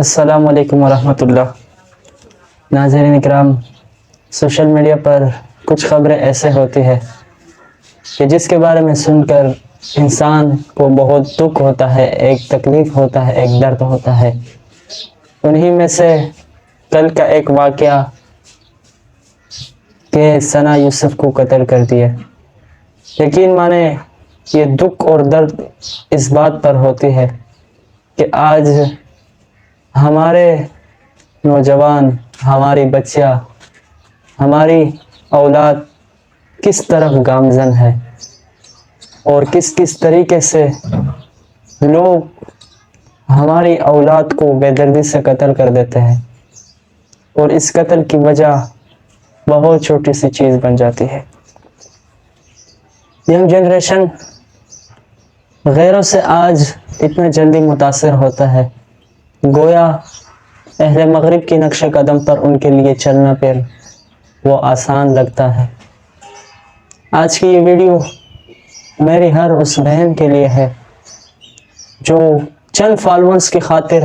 السلام علیکم ورحمۃ اللہ۔ ناظرین اکرام، سوشل میڈیا پر کچھ خبریں ایسے ہوتی ہے کہ جس کے بارے میں سن کر انسان کو بہت دکھ ہوتا ہے، ایک تکلیف ہوتا ہے، ایک درد ہوتا ہے۔ انہی میں سے کل کا ایک واقعہ کہ ثنا یوسف کو قتل کر دیا۔ یقین مانے یہ دکھ اور درد اس بات پر ہوتی ہے کہ آج ہمارے نوجوان، ہماری بچیاں، ہماری اولاد کس طرف گامزن ہے اور کس طریقے سے لوگ ہماری اولاد کو بے دردی سے قتل کر دیتے ہیں، اور اس قتل کی وجہ بہت چھوٹی سی چیز بن جاتی ہے۔ ینگ جنریشن غیروں سے آج اتنا جلدی متاثر ہوتا ہے، گویا اہل مغرب کی نقش قدم پر ان کے لیے چلنا پھر وہ آسان لگتا ہے۔ آج کی یہ ویڈیو میری ہر اس بہن کے لیے ہے جو چند فالوورز کی خاطر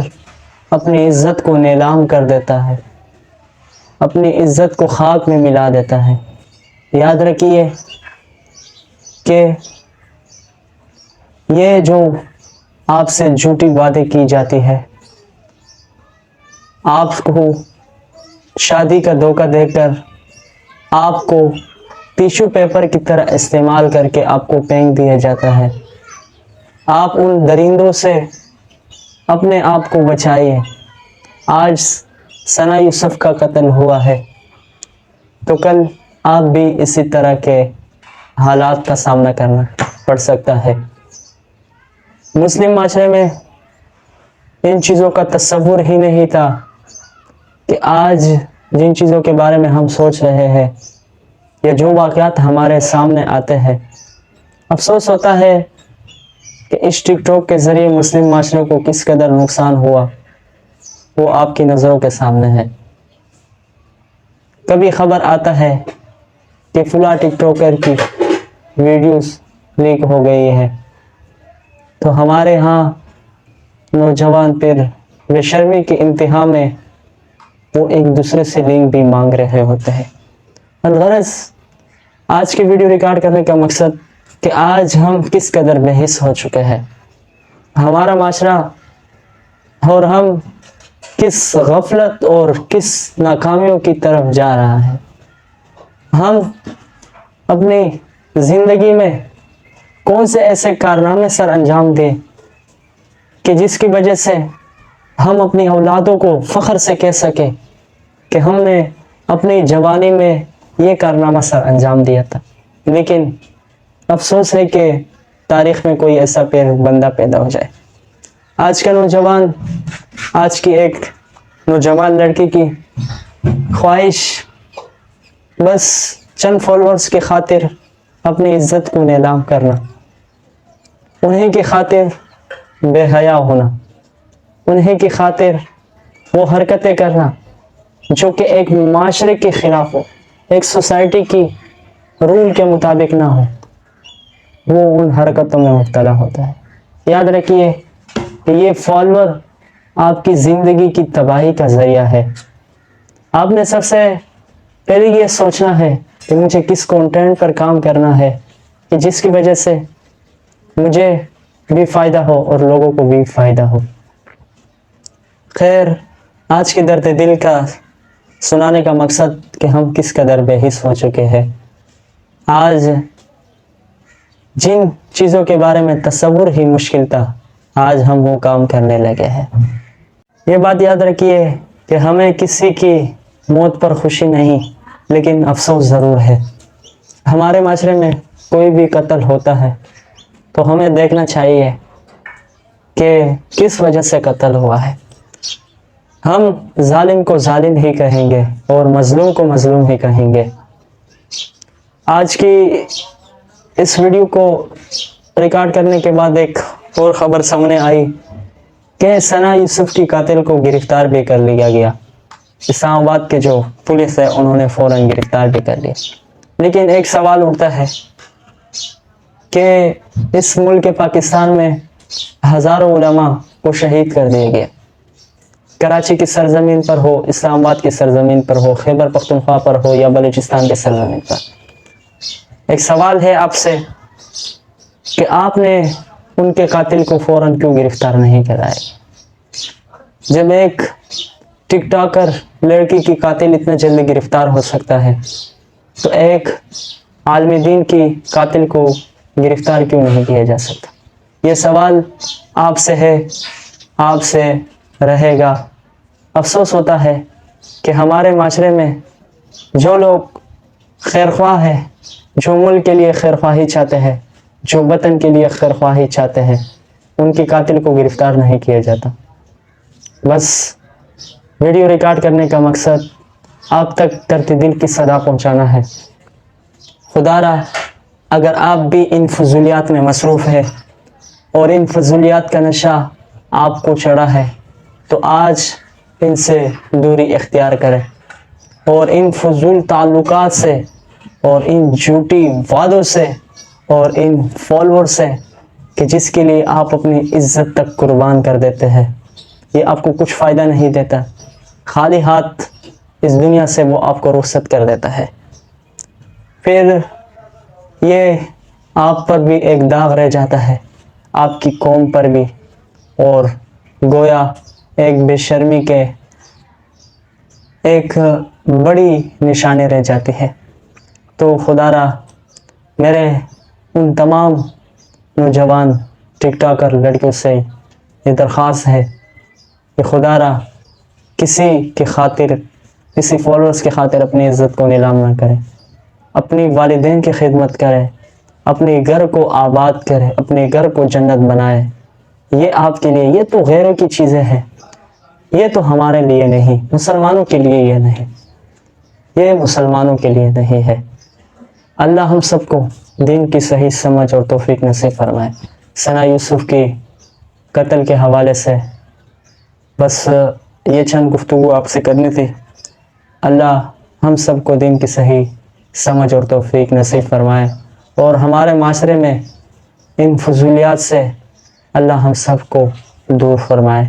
اپنی عزت کو نیلام کر دیتا ہے، اپنی عزت کو خاک میں ملا دیتا ہے۔ یاد رکھیے کہ یہ جو آپ سے جھوٹی باتیں کی جاتی ہے، آپ کو شادی کا دھوکہ دے کر آپ کو ٹیشو پیپر کی طرح استعمال کر کے آپ کو پھینک دیا جاتا ہے، آپ ان درندوں سے اپنے آپ کو بچائیے۔ آج ثنا یوسف کا قتل ہوا ہے تو کل آپ بھی اسی طرح کے حالات کا سامنا کرنا پڑ سکتا ہے۔ مسلم معاشرے میں ان چیزوں کا تصور ہی نہیں تھا کہ آج جن چیزوں کے بارے میں ہم سوچ رہے ہیں یا جو واقعات ہمارے سامنے آتے ہیں، افسوس ہوتا ہے کہ اس ٹک ٹاک کے ذریعے مسلم معاشرے کو کس قدر نقصان ہوا وہ آپ کی نظروں کے سامنے ہے۔ کبھی خبر آتا ہے کہ فلاں ٹک ٹاکر کی ویڈیوز لیک ہو گئی ہے تو ہمارے ہاں نوجوان پھر بے شرمی کی انتہا میں وہ ایک دوسرے سے لنک بھی مانگ رہے ہوتے ہیں۔ الغرض آج کی ویڈیو ریکارڈ کرنے کا مقصد کہ آج ہم کس قدر بے حس ہو چکے ہیں، ہمارا معاشرہ اور ہم کس غفلت اور کس ناکامیوں کی طرف جا رہا ہے۔ ہم اپنی زندگی میں کون سے ایسے کارنامے سر انجام دیں کہ جس کی وجہ سے ہم اپنی اولادوں کو فخر سے کہہ سکیں کہ ہم نے اپنی جوانی میں یہ کارنامہ سر انجام دیا تھا، لیکن افسوس ہے کہ تاریخ میں کوئی ایسا پھر بندہ پیدا ہو جائے۔ آج کا نوجوان، آج کی ایک نوجوان لڑکی کی خواہش بس چند فالوورز کی خاطر اپنی عزت کو نیلام کرنا، انہیں کی خاطر بے حیا ہونا، انہیں کی خاطر وہ حرکتیں کرنا جو کہ ایک معاشرے کے خلاف ہو، ایک سوسائٹی کی رول کے مطابق نہ ہو، وہ ان حرکتوں میں مبتلا ہوتا ہے۔ یاد رکھیے کہ یہ فالوور آپ کی زندگی کی تباہی کا ذریعہ ہے۔ آپ نے سب سے پہلے یہ سوچنا ہے کہ مجھے کس کنٹینٹ پر کام کرنا ہے کہ جس کی وجہ سے مجھے بھی فائدہ ہو اور لوگوں کو بھی فائدہ ہو۔ خیر، آج کے درد دل کا سنانے کا مقصد کہ ہم کس قدر بے حس ہو چکے ہیں۔ آج جن چیزوں کے بارے میں تصور ہی مشکل تھا، آج ہم وہ کام کرنے لگے ہیں۔ یہ بات یاد رکھیے کہ ہمیں کسی کی موت پر خوشی نہیں لیکن افسوس ضرور ہے۔ ہمارے معاشرے میں کوئی بھی قتل ہوتا ہے تو ہمیں دیکھنا چاہیے کہ کس وجہ سے قتل ہوا ہے۔ ہم ظالم کو ظالم ہی کہیں گے اور مظلوم کو مظلوم ہی کہیں گے۔ آج کی اس ویڈیو کو ریکارڈ کرنے کے بعد ایک اور خبر سامنے آئی کہ ثنا یوسف کی قاتل کو گرفتار بھی کر لیا گیا۔ اسلام آباد کے جو پولیس ہے انہوں نے فوراً گرفتار بھی کر لیا۔ لیکن ایک سوال اٹھتا ہے کہ اس ملک پاکستان میں ہزاروں علماء کو شہید کر دیا گیا، کراچی کی سرزمین پر ہو، اسلام آباد کی سرزمین پر ہو، خیبر پختونخوا پر ہو یا بلوچستان کی سرزمین پر، ایک سوال ہے آپ سے کہ آپ نے ان کے قاتل کو فوراً کیوں گرفتار نہیں کرایا؟ جب ایک ٹک ٹاکر لڑکی کی قاتل اتنا جلدی گرفتار ہو سکتا ہے تو ایک عالم دین کی قاتل کو گرفتار کیوں نہیں کیا جا سکتا؟ یہ سوال آپ سے ہے، آپ سے رہے گا۔ افسوس ہوتا ہے کہ ہمارے معاشرے میں جو لوگ خیر خواہ ہیں، جو ملک کے لیے خیر خواہی چاہتے ہیں، جو وطن کے لیے خیر خواہی چاہتے ہیں، ان کی قاتل کو گرفتار نہیں کیا جاتا۔ بس ویڈیو ریکارڈ کرنے کا مقصد آپ تک درد دل کی صدا پہنچانا ہے۔ خدا را اگر آپ بھی ان فضولیات میں مصروف ہے اور ان فضولیات کا نشہ آپ کو چڑھا ہے تو آج ان سے دوری اختیار کریں اور ان فضول تعلقات سے اور ان جھوٹی وعدوں سے اور ان فالوور سے کہ جس کے لیے آپ اپنی عزت تک قربان کر دیتے ہیں، یہ آپ کو کچھ فائدہ نہیں دیتا، خالی ہاتھ اس دنیا سے وہ آپ کو رخصت کر دیتا ہے۔ پھر یہ آپ پر بھی ایک داغ رہ جاتا ہے، آپ کی قوم پر بھی، اور گویا ایک بے شرمی کے ایک بڑی نشانی رہ جاتی ہے۔ تو خدا را میرے ان تمام نوجوان ٹک ٹاکر لڑکیوں سے یہ درخواست ہے کہ خدا را کسی کی خاطر، کسی فالوورز کی خاطر اپنی عزت کو نیلام نہ کرے، اپنی والدین کی خدمت کرے، اپنے گھر کو آباد کرے، اپنے گھر کو جنت بنائے۔ یہ آپ کے لیے، یہ تو غیروں کی چیزیں ہیں، یہ تو ہمارے لیے نہیں، مسلمانوں کے لیے یہ نہیں، یہ مسلمانوں کے لیے نہیں ہے۔ اللہ ہم سب کو دین کی صحیح سمجھ اور توفیق نصیب فرمائے۔ ثنا یوسف کی قتل کے حوالے سے بس یہ چند گفتگو آپ سے کرنی تھی۔ اللہ ہم سب کو دین کی صحیح سمجھ اور توفیق نصیب فرمائے اور ہمارے معاشرے میں ان فضولیات سے اللہ ہم سب کو دور فرمائے۔